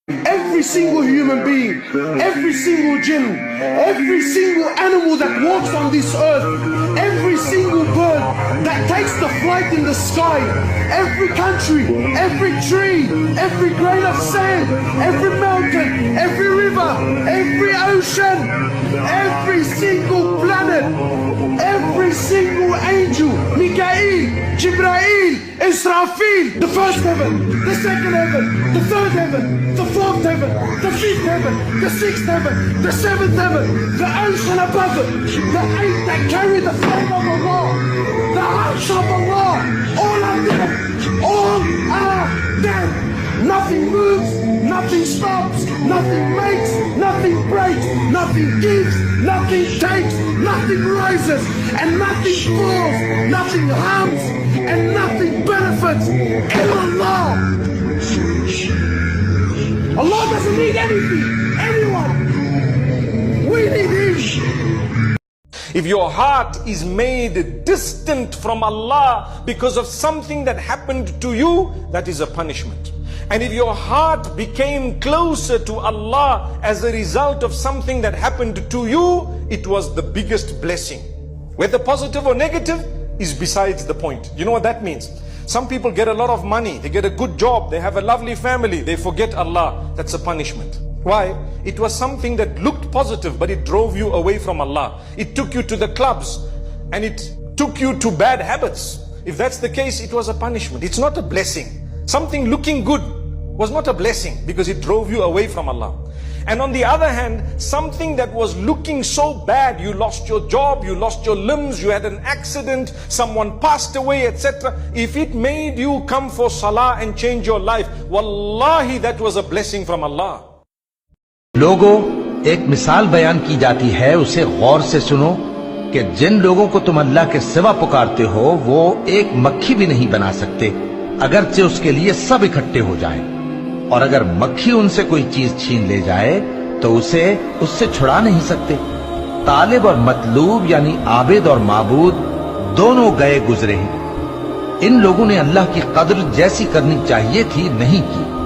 Every single human being, every single jinn, every single animal that walks on this earth, every single bird that takes the flight in the sky, every country, every tree, every grain of sand, every mountain, every river, every ocean, every single planet, every single angel, Mikael, Jibrail, Israfil, the first heaven, the second heaven, the third heaven, the fourth heaven, the fifth heaven, the sixth heaven, the seventh heaven, the ocean above it, the eight that carry the flame of Allah, the arsh of Allah, all of them, all are dead. Nothing moves, nothing stops, nothing makes, nothing breaks, nothing gives, nothing takes, nothing rises, and nothing falls, nothing harms, and nothing benefits in Allah. Allah doesn't need anything, anyone. We need Him. If your heart is made distant from Allah because of something that happened to you, that is a punishment. And if your heart became closer to Allah as a result of something that happened to you, it was the biggest blessing. Whether positive or negative is besides the point. You know what that means? Some people get a lot of money, they get a good job, they have a lovely family, they forget Allah. That's a punishment. Why? It was something that looked positive, but it drove you away from Allah. It took you to the clubs, and it took you to bad habits. If that's the case, it was a punishment. It's not a blessing. Something looking good was not a blessing because it drove you away from Allah. And on the other hand, something that was looking so bad, you lost your job, you lost your limbs, you had an accident, someone passed away, etc. If it made you come for salah and change your life, wallahi, that was a blessing from Allah. लोगों, एक मिसाल बयान की जाती है, उसे गौर से सुनो कि जिन लोगों को तुम अल्लाह के सिवा पुकारते हो, वो एक मक्खी भी नहीं बना सकते, अगरचे उसके लिए सब इकट्ठे हो जाएं। और अगर मक्खी उनसे कोई चीज छीन ले जाए तो उसे उससे छुड़ा नहीं सकते। तालिब और मतलूब यानी आबिद और माबूद दोनों गए गुजरे हैं। इन लोगों ने अल्लाह की कद्र जैसी करनी चाहिए थी नहीं की।